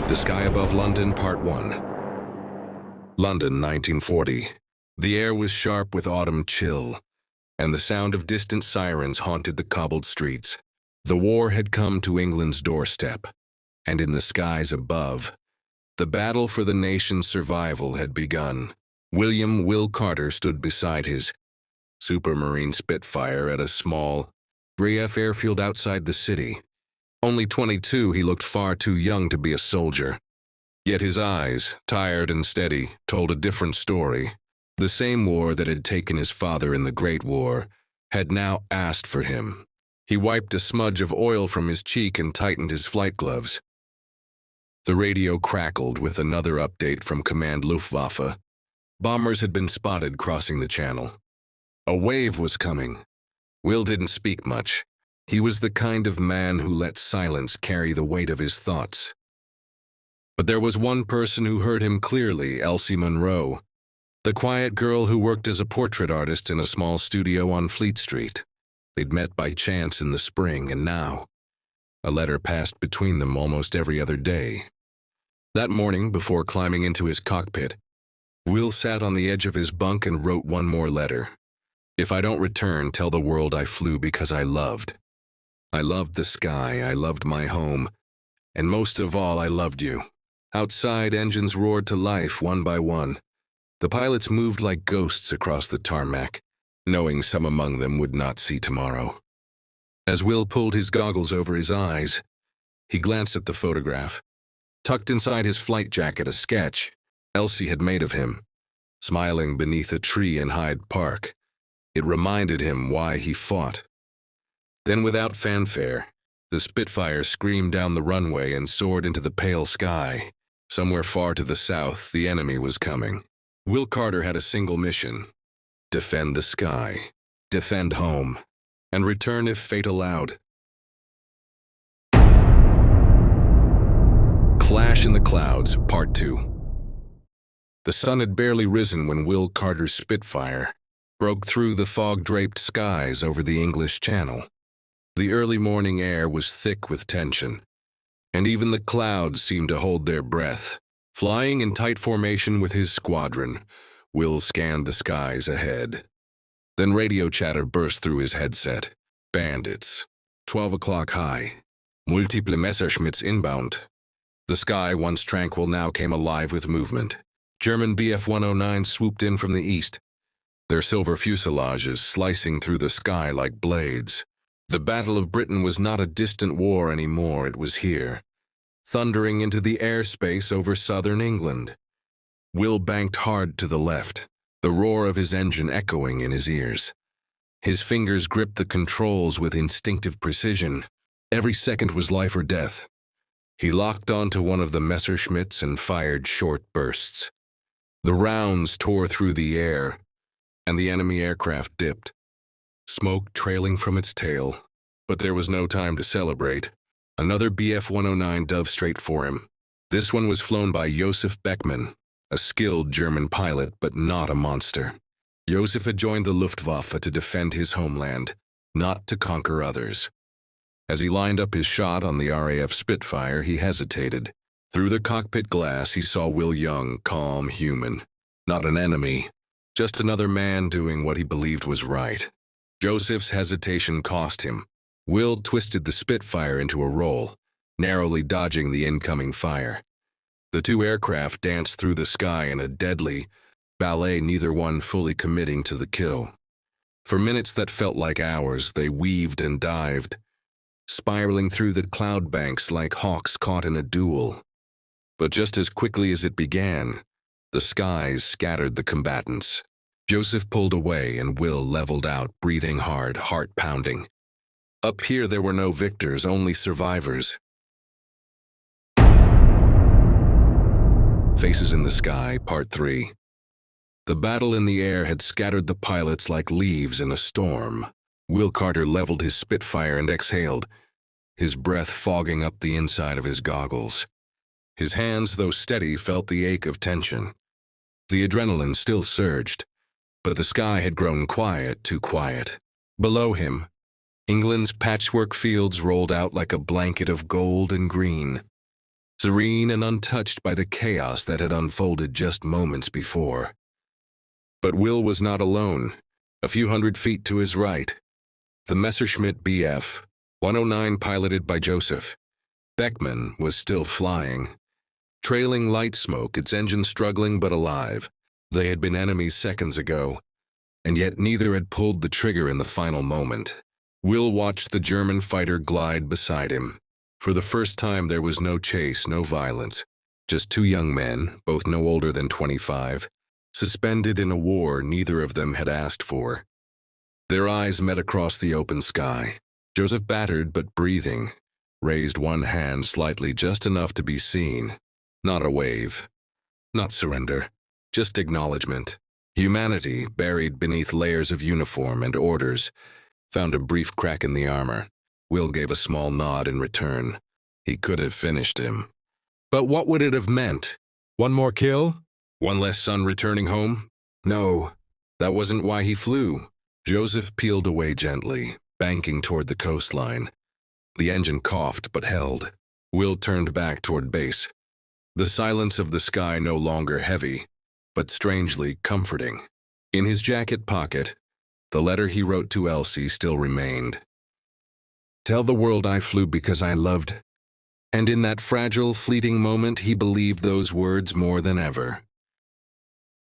The Sky Above London, Part 1. London, 1940. The air was sharp with autumn chill, and the sound of distant sirens haunted the cobbled streets. The war had come to England's doorstep, and in the skies above, the battle for the nation's survival had begun. William "Will" Carter stood beside his Supermarine Spitfire at a small RAF airfield outside the city. Only 22, he looked far too young to be a soldier. Yet his eyes, tired and steady, told a different story. The same war that had taken his father in the Great War had now asked for him. He wiped a smudge of oil from his cheek and tightened his flight gloves. The radio crackled with another update from Command Luftwaffe. Bombers had been spotted crossing the channel. A wave was coming. Will didn't speak much. He was the kind of man who let silence carry the weight of his thoughts. But there was one person who heard him clearly: Elsie Monroe, the quiet girl who worked as a portrait artist in a small studio on Fleet Street. They'd met by chance in the spring, and now a letter passed between them almost every other day. That morning, before climbing into his cockpit, Will sat on the edge of his bunk and wrote one more letter. "If I don't return, tell the world I flew because I loved. I loved the sky, I loved my home, and most of all, I loved you." Outside, engines roared to life one by one. The pilots moved like ghosts across the tarmac, knowing some among them would not see tomorrow. As Will pulled his goggles over his eyes, he glanced at the photograph. Tucked inside his flight jacket, a sketch Elsie had made of him, smiling beneath a tree in Hyde Park. It reminded him why he fought. Then, without fanfare, the Spitfire screamed down the runway and soared into the pale sky. Somewhere far to the south, the enemy was coming. Will Carter had a single mission: defend the sky, defend home, and return if fate allowed. Clash in the Clouds, Part 2. The sun had barely risen when Will Carter's Spitfire broke through the fog-draped skies over the English Channel. The early morning air was thick with tension, and even the clouds seemed to hold their breath. Flying in tight formation with his squadron, Will scanned the skies ahead. Then radio chatter burst through his headset. "Bandits. 12 o'clock high. Multiple Messerschmitts inbound." The sky, once tranquil, now came alive with movement. German Bf-109 swooped in from the east, their silver fuselages slicing through the sky like blades. The Battle of Britain was not a distant war anymore, it was here, thundering into the airspace over southern England. Will banked hard to the left, the roar of his engine echoing in his ears. His fingers gripped the controls with instinctive precision. Every second was life or death. He locked onto one of the Messerschmitts and fired short bursts. The rounds tore through the air, and the enemy aircraft dipped, smoke trailing from its tail. But there was no time to celebrate. Another Bf-109 dove straight for him. This one was flown by Josef Beckmann, a skilled German pilot, but not a monster. Josef had joined the Luftwaffe to defend his homeland, not to conquer others. As he lined up his shot on the RAF Spitfire, he hesitated. Through the cockpit glass, he saw Will Young, calm, human. Not an enemy, just another man doing what he believed was right. Joseph's hesitation cost him. Will twisted the Spitfire into a roll, narrowly dodging the incoming fire. The two aircraft danced through the sky in a deadly ballet, neither one fully committing to the kill. For minutes that felt like hours, they weaved and dived, spiraling through the cloud banks like hawks caught in a duel. But just as quickly as it began, the skies scattered the combatants. Joseph pulled away and Will leveled out, breathing hard, heart pounding. Up here there were no victors, only survivors. Faces in the Sky, Part 3. The battle in the air had scattered the pilots like leaves in a storm. Will Carter leveled his Spitfire and exhaled, his breath fogging up the inside of his goggles. His hands, though steady, felt the ache of tension. The adrenaline still surged, but the sky had grown quiet, too quiet. Below him, England's patchwork fields rolled out like a blanket of gold and green. serene and untouched by the chaos that had unfolded just moments before. But Will was not alone. A few hundred feet to his right, the Messerschmitt Bf 109, piloted by Joseph Beckman, was still flying, trailing light smoke, its engine struggling but alive. They had been enemies seconds ago, and yet neither had pulled the trigger in the final moment. Will watched the German fighter glide beside him. For the first time there was no chase, no violence, just two young men, both no older than 25, suspended in a war neither of them had asked for. Their eyes met across the open sky. Joseph, battered but breathing, raised one hand slightly, just enough to be seen. Not a wave, not surrender, just acknowledgement. Humanity, buried beneath layers of uniform and orders, found a brief crack in the armor. Will gave a small nod in return. He could have finished him. But what would it have meant? One more kill? One less son returning home? No, that wasn't why he flew. Joseph peeled away gently, banking toward the coastline. The engine coughed but held. Will turned back toward base. The silence of the sky no longer heavy, but strangely comforting. In his jacket pocket, the letter he wrote to Elsie still remained. Tell the world I flew because I loved. And in that fragile, fleeting moment, he believed those words more than ever.